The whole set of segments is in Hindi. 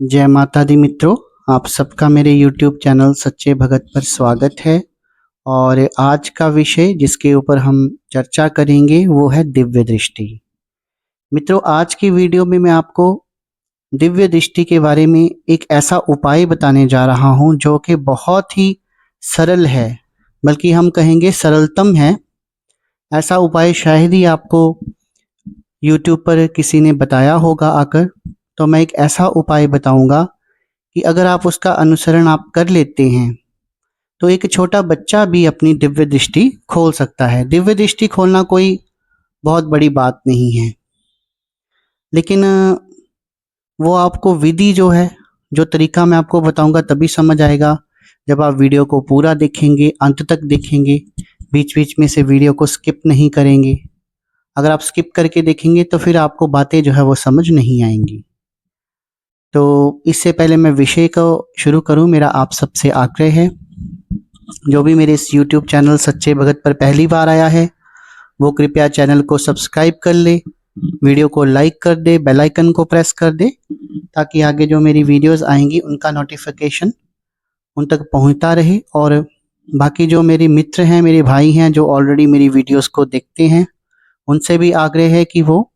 जय माता दी मित्रों, आप सबका मेरे YouTube चैनल सच्चे भगत पर स्वागत है। और आज का विषय जिसके ऊपर हम चर्चा करेंगे वो है दिव्य दृष्टि। मित्रों, आज की वीडियो में मैं आपको दिव्य दृष्टि के बारे में एक ऐसा उपाय बताने जा रहा हूं जो कि बहुत ही सरल है, बल्कि हम कहेंगे सरलतम है। ऐसा उपाय शायद ही आपको YouTube पर किसी ने बताया होगा आकर। तो मैं एक ऐसा उपाय बताऊंगा कि अगर आप उसका अनुसरण आप कर लेते हैं तो एक छोटा बच्चा भी अपनी दिव्य दृष्टि खोल सकता है। दिव्य दृष्टि खोलना कोई बहुत बड़ी बात नहीं है, लेकिन वो आपको विधि जो है, जो तरीका मैं आपको बताऊंगा तभी समझ आएगा जब आप वीडियो को पूरा देखेंगे, अंत तक देखेंगे, बीच बीच में से वीडियो को स्किप नहीं करेंगे। अगर आप स्किप करके देखेंगे तो फिर आपको बातें जो है वो समझ नहीं आएंगी। तो इससे पहले मैं विषय को शुरू करूं, मेरा आप सबसे आग्रह है, जो भी मेरे इस YouTube चैनल सच्चे भगत पर पहली बार आया है वो कृपया चैनल को सब्सक्राइब कर ले, वीडियो को लाइक कर दे, बेल आइकन को प्रेस कर दे, ताकि आगे जो मेरी वीडियोस आएंगी उनका नोटिफिकेशन उन तक पहुंचता रहे। और बाकी जो मेरे मित्र हैं, मेरे भाई हैं जो ऑलरेडी मेरी वीडियोस को देखते हैं, उनसे भी आग्रह है कि वो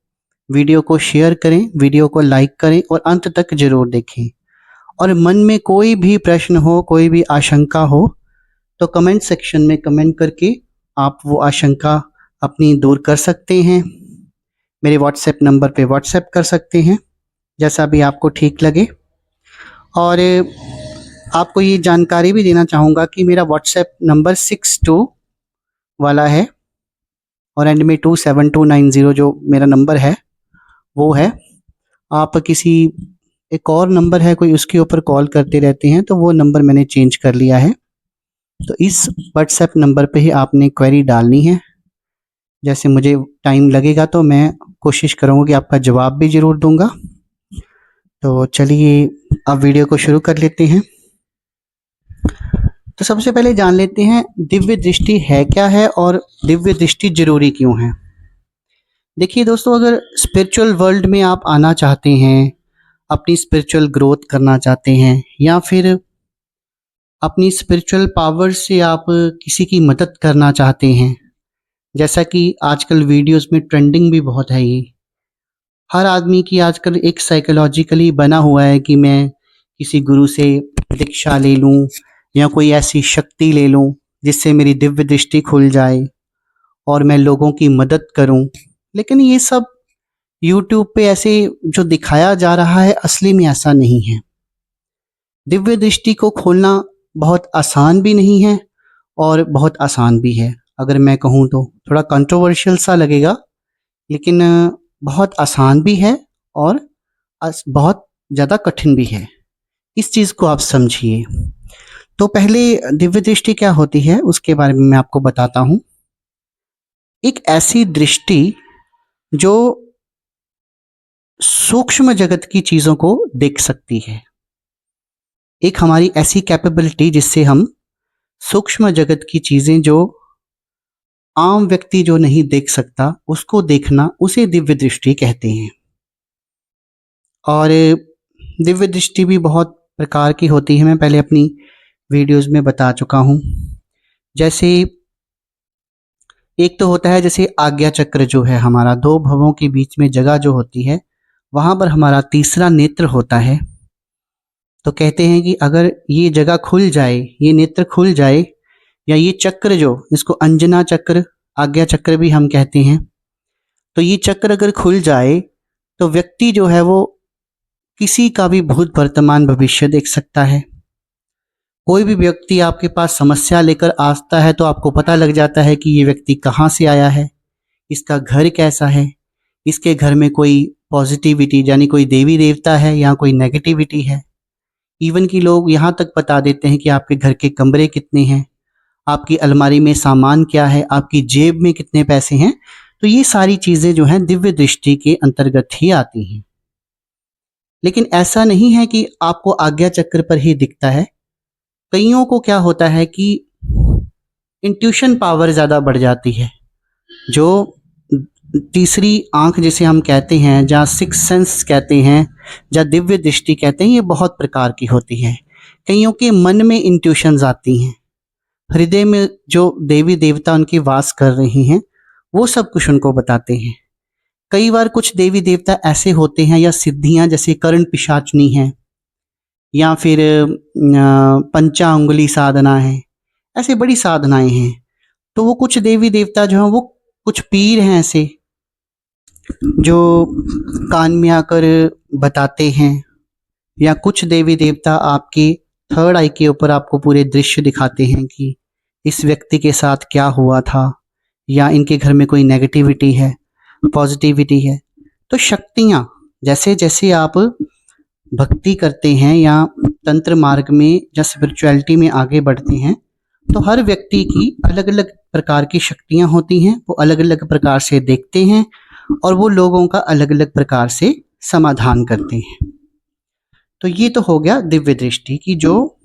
वीडियो को शेयर करें, वीडियो को लाइक करें और अंत तक जरूर देखें। और मन में कोई भी प्रश्न हो, कोई भी आशंका हो तो कमेंट सेक्शन में कमेंट करके आप वो आशंका अपनी दूर कर सकते हैं। मेरे व्हाट्सएप नंबर पे व्हाट्सएप कर सकते हैं, जैसा भी आपको ठीक लगे। और आपको ये जानकारी भी देना चाहूँगा कि मेरा व्हाट्सएप नंबर 62 वाला है और एंड में 27290 जो मेरा नंबर है वो है। आप किसी एक और नंबर है कोई, उसके ऊपर कॉल करते रहते हैं, तो वो नंबर मैंने चेंज कर लिया है। तो इस व्हाट्सएप नंबर पे ही आपने क्वेरी डालनी है। जैसे मुझे टाइम लगेगा तो मैं कोशिश करूँगा कि आपका जवाब भी ज़रूर दूंगा। तो चलिए अब वीडियो को शुरू कर लेते हैं। तो सबसे पहले जान लेते हैं दिव्य दृष्टि है क्या है और दिव्य दृष्टि जरूरी क्यों है। देखिए दोस्तों, अगर स्पिरिचुअल वर्ल्ड में आप आना चाहते हैं, अपनी स्पिरिचुअल ग्रोथ करना चाहते हैं, या फिर अपनी स्पिरिचुअल पावर से आप किसी की मदद करना चाहते हैं, जैसा कि आजकल वीडियोस में ट्रेंडिंग भी बहुत है, ये हर आदमी की आजकल एक साइकोलॉजिकली बना हुआ है कि मैं किसी गुरु से दीक्षा ले लूं या कोई ऐसी शक्ति ले लूं जिससे मेरी दिव्य दृष्टि खुल जाए और मैं लोगों की मदद करूं। लेकिन ये सब YouTube पे ऐसे जो दिखाया जा रहा है, असली में ऐसा नहीं है। दिव्य दृष्टि को खोलना बहुत आसान भी नहीं है और बहुत आसान भी है। अगर मैं कहूँ तो थोड़ा कंट्रोवर्शियल सा लगेगा, लेकिन बहुत आसान भी है और बहुत ज़्यादा कठिन भी है। इस चीज़ को आप समझिए। तो पहले दिव्य दृष्टि क्या होती है उसके बारे में मैं आपको बताता हूँ। एक ऐसी दृष्टि जो सूक्ष्म जगत की चीज़ों को देख सकती है। एक हमारी ऐसी कैपेबिलिटी जिससे हम सूक्ष्म जगत की चीज़ें जो आम व्यक्ति जो नहीं देख सकता उसको देखना, उसे दिव्य दृष्टि कहते हैं। और दिव्य दृष्टि भी बहुत प्रकार की होती है, मैं पहले अपनी वीडियोस में बता चुका हूँ। जैसे एक तो होता है जैसे आज्ञा चक्र जो है हमारा, दो भवों के बीच में जगह जो होती है, वहाँ पर हमारा तीसरा नेत्र होता है। तो कहते हैं कि अगर ये जगह खुल जाए, ये नेत्र खुल जाए, या ये चक्र जो, इसको अंजना चक्र, आज्ञा चक्र भी हम कहते हैं, तो ये चक्र अगर खुल जाए तो व्यक्ति जो है वो किसी का भी भूत वर्तमान भविष्य देख सकता है। कोई भी व्यक्ति आपके पास समस्या लेकर आता है तो आपको पता लग जाता है कि ये व्यक्ति कहाँ से आया है, इसका घर कैसा है, इसके घर में कोई पॉजिटिविटी यानी कोई देवी देवता है या कोई नेगेटिविटी है। इवन कि लोग यहाँ तक बता देते हैं कि आपके घर के कमरे कितने हैं, आपकी अलमारी में सामान क्या है, आपकी जेब में कितने पैसे हैं। तो ये सारी चीज़ें जो हैं दिव्य दृष्टि के अंतर्गत ही आती हैं। लेकिन ऐसा नहीं है कि आपको आज्ञा चक्र पर ही दिखता है। कईयों को क्या होता है कि इंट्यूशन पावर ज़्यादा बढ़ जाती है, जो तीसरी आंख जिसे हम कहते हैं, जहाँ सिक्स सेंस कहते हैं, जहाँ दिव्य दृष्टि कहते हैं, ये बहुत प्रकार की होती है। कईयों के मन में इंट्यूशंस आती हैं, हृदय में जो देवी देवता उनकी वास कर रहे हैं वो सब कुछ उनको बताते हैं। कई बार कुछ देवी देवता ऐसे होते हैं या सिद्धियां, जैसे कर्ण पिशाचनी है या फिर पंचांगुली साधना है, ऐसे बड़ी साधनाएं हैं। तो वो कुछ देवी देवता जो हैं वो कुछ पीर हैं ऐसे, जो कान में आकर बताते हैं, या कुछ देवी देवता आपकी थर्ड आई के ऊपर आपको पूरे दृश्य दिखाते हैं कि इस व्यक्ति के साथ क्या हुआ था, या इनके घर में कोई नेगेटिविटी है, पॉजिटिविटी है। तो शक्तियाँ, जैसे जैसे आप भक्ति करते हैं या तंत्र मार्ग में या स्पिरिचुअलिटी में आगे बढ़ते हैं, तो हर व्यक्ति की अलग अलग प्रकार की शक्तियाँ होती हैं, वो अलग अलग प्रकार से देखते हैं और वो लोगों का अलग अलग प्रकार से समाधान करते हैं। तो ये तो हो गया दिव्य दृष्टि की, जो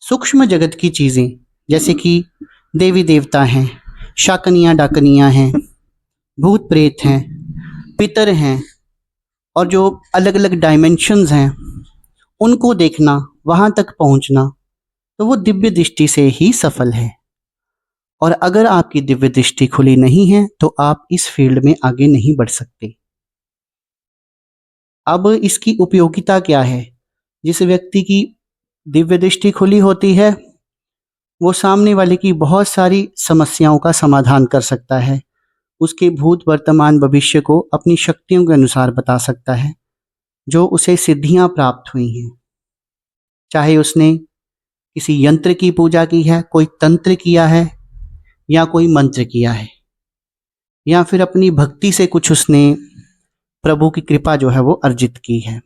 सूक्ष्म जगत की चीज़ें, जैसे कि देवी देवता हैं, शाकनियाँ डाकनियाँ हैं, भूत प्रेत हैं, पितर हैं, और जो अलग अलग डायमेंशंस हैं उनको देखना, वहाँ तक पहुँचना, तो वो दिव्य दृष्टि से ही सफल है। और अगर आपकी दिव्य दृष्टि खुली नहीं है तो आप इस फील्ड में आगे नहीं बढ़ सकते। अब इसकी उपयोगिता क्या है? जिस व्यक्ति की दिव्य दृष्टि खुली होती है वो सामने वाले की बहुत सारी समस्याओं का समाधान कर सकता है, उसके भूत वर्तमान भविष्य को अपनी शक्तियों के अनुसार बता सकता है, जो उसे सिद्धियां प्राप्त हुई हैं। चाहे उसने किसी यंत्र की पूजा की है, कोई तंत्र किया है, या कोई मंत्र किया है, या फिर अपनी भक्ति से कुछ उसने प्रभु की कृपा जो है वो अर्जित की है।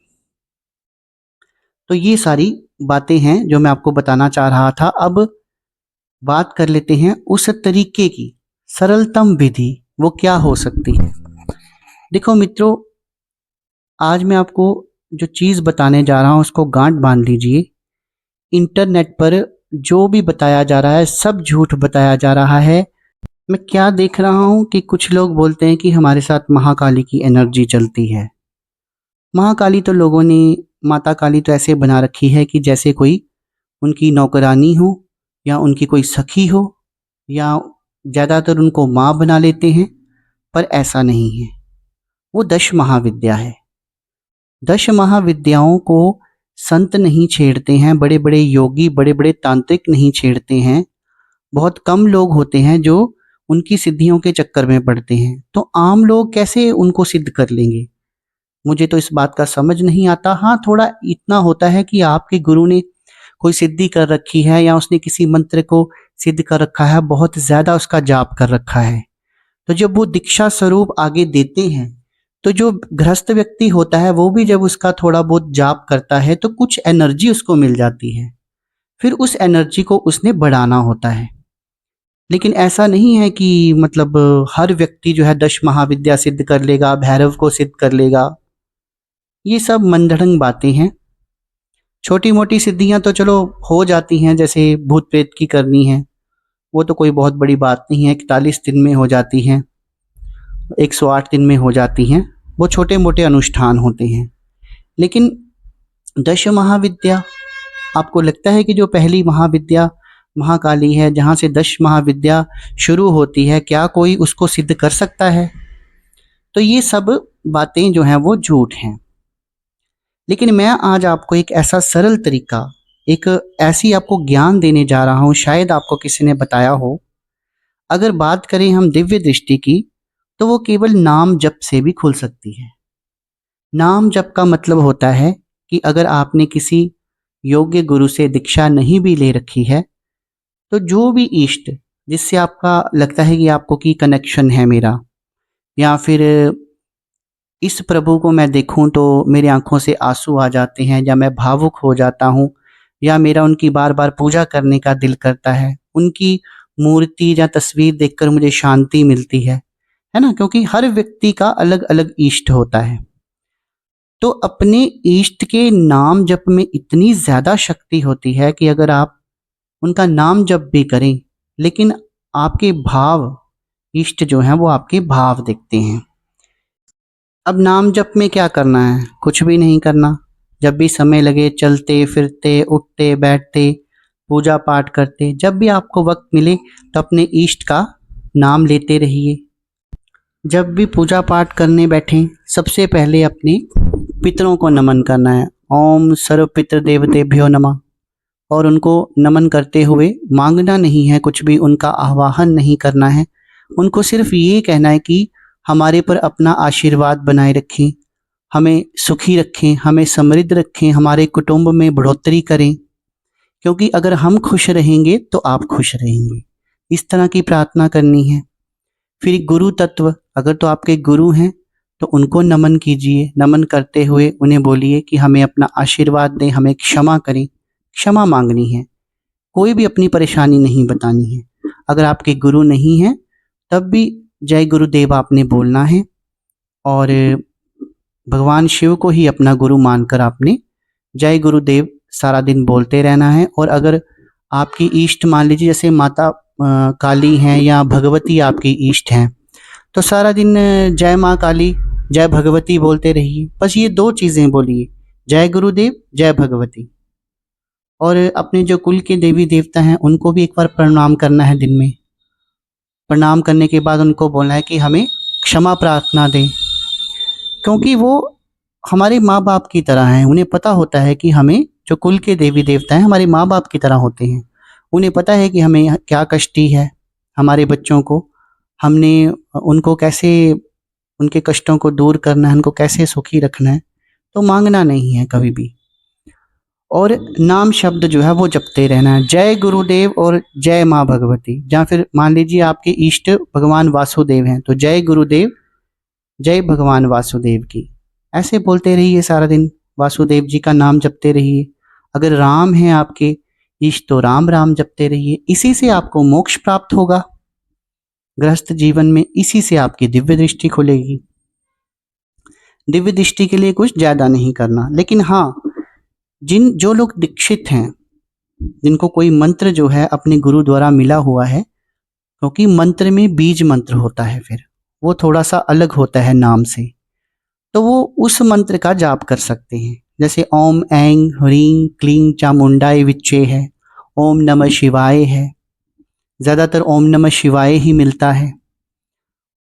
तो ये सारी बातें हैं जो मैं आपको बताना चाह रहा था। अब बात कर लेते हैं उस तरीके की सरलतम विधि, वो क्या हो सकती है। देखो मित्रों, आज मैं आपको जो चीज़ बताने जा रहा हूँ उसको गांठ बांध लीजिए। इंटरनेट पर जो भी बताया जा रहा है सब झूठ बताया जा रहा है। मैं क्या देख रहा हूँ कि कुछ लोग बोलते हैं कि हमारे साथ महाकाली की एनर्जी चलती है। महाकाली तो लोगों ने, माता काली तो ऐसे बना रखी है कि जैसे कोई उनकी नौकरानी हो या उनकी कोई सखी हो, या ज़्यादातर उनको माँ बना लेते हैं, पर ऐसा नहीं है। वो 10 महाविद्या है। 10 महाविद्याओं को संत नहीं छेड़ते हैं, बड़े बड़े योगी, बड़े बड़े तांत्रिक नहीं छेड़ते हैं। बहुत कम लोग होते हैं जो उनकी सिद्धियों के चक्कर में पड़ते हैं। तो आम लोग कैसे उनको सिद्ध कर लेंगे? मुझे तो इस बात का समझ नहीं आता। हाँ, थोड़ा इतना होता है कि आपके गुरु ने कोई सिद्धि कर रखी है या उसने किसी मंत्र को सिद्ध कर रखा है, बहुत ज़्यादा उसका जाप कर रखा है, तो जब वो दीक्षा स्वरूप आगे देते हैं, तो जो गृहस्थ व्यक्ति होता है वो भी जब उसका थोड़ा बहुत जाप करता है तो कुछ एनर्जी उसको मिल जाती है। फिर उस एनर्जी को उसने बढ़ाना होता है। लेकिन ऐसा नहीं है कि मतलब हर व्यक्ति जो है 10 महाविद्या सिद्ध कर लेगा, भैरव को सिद्ध कर लेगा। ये सब मनगढ़ंत बातें हैं। छोटी मोटी सिद्धियां तो चलो हो जाती हैं, जैसे भूत प्रेत की करनी है, वो तो कोई बहुत बड़ी बात नहीं है, 41 दिन में हो जाती हैं, 108 दिन में हो जाती हैं। वो छोटे मोटे अनुष्ठान होते हैं। लेकिन 10 महाविद्या, आपको लगता है कि जो पहली महाविद्या महाकाली है, जहाँ से 10 महाविद्या शुरू होती है, क्या कोई उसको सिद्ध कर सकता है? तो ये सब बातें जो हैं वो झूठ हैं। लेकिन मैं आज आपको एक ऐसा सरल तरीका, एक ऐसी आपको ज्ञान देने जा रहा हूँ, शायद आपको किसी ने बताया हो। अगर बात करें हम दिव्य दृष्टि की, तो वो केवल नाम जप से भी खुल सकती है। नाम जप का मतलब होता है कि अगर आपने किसी योग्य गुरु से दीक्षा नहीं भी ले रखी है, तो जो भी इष्ट जिससे आपका लगता है कि आपको की कनेक्शन है मेरा, या फिर इस प्रभु को मैं देखूं तो मेरी आंखों से आंसू आ जाते हैं, या मैं भावुक हो जाता हूं, या मेरा उनकी बार बार पूजा करने का दिल करता है, उनकी मूर्ति या तस्वीर देखकर मुझे शांति मिलती है ना? क्योंकि हर व्यक्ति का अलग अलग इष्ट होता है। तो अपने इष्ट के नाम जप में इतनी ज़्यादा शक्ति होती है कि अगर आप उनका नाम जप भी करें, लेकिन आपके भाव इष्ट जो हैं वो आपके भाव देखते हैं। अब नाम जप में क्या करना है? कुछ भी नहीं करना। जब भी समय लगे चलते फिरते उठते बैठते पूजा पाठ करते, जब भी आपको वक्त मिले तो अपने इष्ट का नाम लेते रहिए। जब भी पूजा पाठ करने बैठें सबसे पहले अपने पितरों को नमन करना है। ओम सर्व पितृ देवतेभ्यो नमः। और उनको नमन करते हुए मांगना नहीं है कुछ भी, उनका आवाहन नहीं करना है। उनको सिर्फ ये कहना है कि हमारे पर अपना आशीर्वाद बनाए रखें, हमें सुखी रखें, हमें समृद्ध रखें, हमारे कुटुंब में बढ़ोतरी करें, क्योंकि अगर हम खुश रहेंगे तो आप खुश रहेंगे। इस तरह की प्रार्थना करनी है। फिर गुरु तत्व, अगर तो आपके गुरु हैं तो उनको नमन कीजिए। नमन करते हुए उन्हें बोलिए कि हमें अपना आशीर्वाद दें, हमें क्षमा करें। क्षमा मांगनी है, कोई भी अपनी परेशानी नहीं बतानी है। अगर आपके गुरु नहीं हैं तब भी जय गुरुदेव आपने बोलना है और भगवान शिव को ही अपना गुरु मानकर आपने जय गुरुदेव सारा दिन बोलते रहना है। और अगर आपकी इष्ट मान लीजिए जैसे माता काली हैं या भगवती आपकी इष्ट हैं, तो सारा दिन जय माँ काली जय भगवती बोलते रहिए। बस ये दो चीज़ें बोलिए, जय गुरुदेव जय भगवती। और अपने जो कुल के देवी देवता हैं उनको भी एक बार प्रणाम करना है दिन में। प्रणाम करने के बाद उनको बोलना है कि हमें क्षमा प्रार्थना दें, क्योंकि वो हमारे माँ बाप की तरह हैं। उन्हें पता होता है कि हमें, जो कुल के देवी देवता हैं हमारे माँ बाप की तरह होते हैं। उन्हें पता है कि हमें क्या कष्टी है हमारे बच्चों को, हमने उनको कैसे, उनके कष्टों को दूर करना है, उनको कैसे सुखी रखना है। तो मांगना नहीं है कभी भी, और नाम शब्द जो है वो जपते रहना है, जय गुरुदेव और जय माँ भगवती। या फिर मान लीजिए आपके इष्ट भगवान वासुदेव हैं तो जय गुरुदेव जय भगवान वासुदेव की, ऐसे बोलते रहिए सारा दिन। वासुदेव जी का नाम जपते रहिए। अगर राम हैं आपके इष्ट तो राम राम जपते रहिए। इसी से आपको मोक्ष प्राप्त होगा गृहस्थ जीवन में, इसी से आपकी दिव्य दृष्टि खुलेगी। दिव्य दृष्टि के लिए कुछ ज्यादा नहीं करना, लेकिन हाँ, जो लोग दीक्षित हैं, जिनको कोई मंत्र जो है अपने गुरु द्वारा मिला हुआ है, क्योंकि मंत्र में बीज मंत्र होता है, फिर वो थोड़ा सा अलग होता है नाम से, तो वो उस मंत्र का जाप कर सकते हैं। जैसे ओम ऐं ह्रीं क्लीं चामुंडाय विच्चे है, ओम नमः शिवाय है, ज़्यादातर ओम नमः शिवाय ही मिलता है,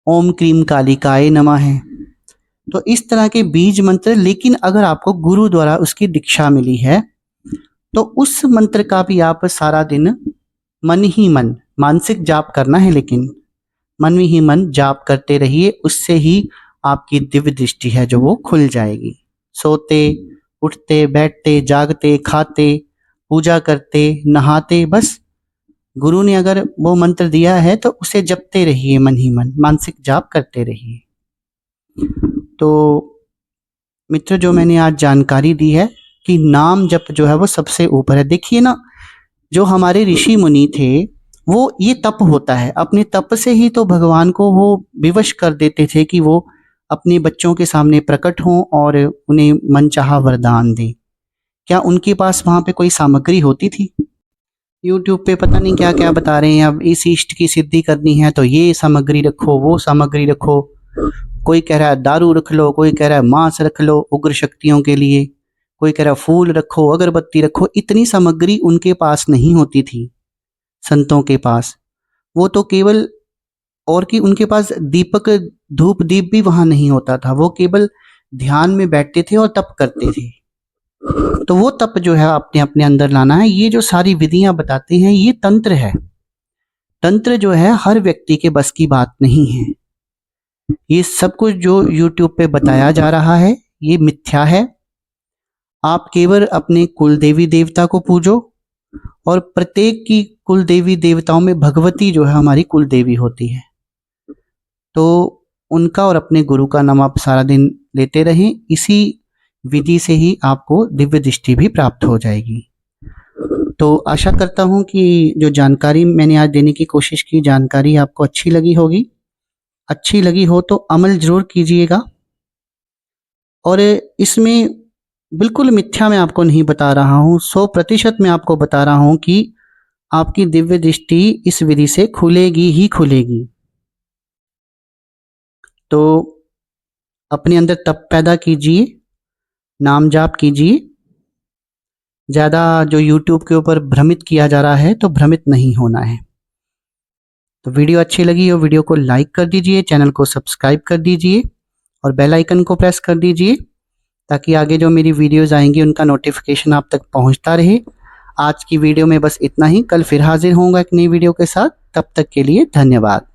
ओम क्रीम कालिकाय नमः है। तो इस तरह के बीज मंत्र, लेकिन अगर आपको गुरु द्वारा उसकी दीक्षा मिली है तो उस मंत्र का भी आप सारा दिन मन ही मन, मानसिक जाप करना है, लेकिन मन में ही मन जाप करते रहिए। उससे ही आपकी दिव्य दृष्टि है जो वो खुल जाएगी। सोते उठते बैठते जागते खाते पूजा करते नहाते, बस गुरु ने अगर वो मंत्र दिया है तो उसे जपते रहिए, मन ही मन मानसिक जाप करते रहिए। तो मित्र, जो मैंने आज जानकारी दी है कि नाम जप जो है वो सबसे ऊपर है। देखिए ना, जो हमारे ऋषि मुनि थे वो, ये तप होता है, अपने तप से ही तो भगवान को वो विवश कर देते थे कि वो अपने बच्चों के सामने प्रकट हों और उन्हें मनचाहा वरदान दें। क्या उनके पास वहां पे कोई सामग्री होती थी? यूट्यूब पे पता नहीं क्या क्या बता रहे हैं, अब इस इष्ट की सिद्धि करनी है तो ये सामग्री रखो, वो सामग्री रखो। कोई कह रहा है दारू रख लो, कोई कह रहा है मांस रख लो उग्र शक्तियों के लिए, कोई कह रहा है फूल रखो, अगरबत्ती रखो। इतनी सामग्री उनके पास नहीं होती थी, संतों के पास। वो तो केवल, और कि उनके पास दीपक धूप दीप भी वहां नहीं होता था, वो केवल ध्यान में बैठते थे और तप करते थे। तो वो तप जो है अपने अपने अंदर लाना है। ये जो सारी विधियां बताते हैं ये तंत्र है। तंत्र जो है हर व्यक्ति के बस की बात नहीं है। ये सब कुछ जो यूट्यूब पे बताया जा रहा है ये मिथ्या है। आप केवल अपने कुल देवी देवता को पूजो, और प्रत्येक की कुल देवी देवताओं में भगवती जो है हमारी कुल देवी होती है, तो उनका और अपने गुरु का नाम आप सारा दिन लेते रहें। इसी विधि से ही आपको दिव्य दृष्टि भी प्राप्त हो जाएगी। तो आशा करता हूँ कि जो जानकारी मैंने आज देने की कोशिश की, जानकारी आपको अच्छी लगी होगी। अच्छी लगी हो तो अमल जरूर कीजिएगा। और इसमें बिल्कुल मिथ्या मैं आपको नहीं बता रहा हूँ, 100% मैं आपको बता रहा हूँ कि आपकी दिव्य दृष्टि इस विधि से खुलेगी ही खुलेगी। तो अपने अंदर तप पैदा कीजिए, नाम जाप कीजिए। ज़्यादा जो यूट्यूब के ऊपर भ्रमित किया जा रहा है तो भ्रमित नहीं होना है। तो वीडियो अच्छी लगी हो वीडियो को लाइक कर दीजिए, चैनल को सब्सक्राइब कर दीजिए और बेल आइकन को प्रेस कर दीजिए ताकि आगे जो मेरी वीडियोस आएंगी उनका नोटिफिकेशन आप तक पहुंचता रहे। आज की वीडियो में बस इतना ही। कल फिर हाजिर होऊंगा एक नई वीडियो के साथ। तब तक के लिए धन्यवाद।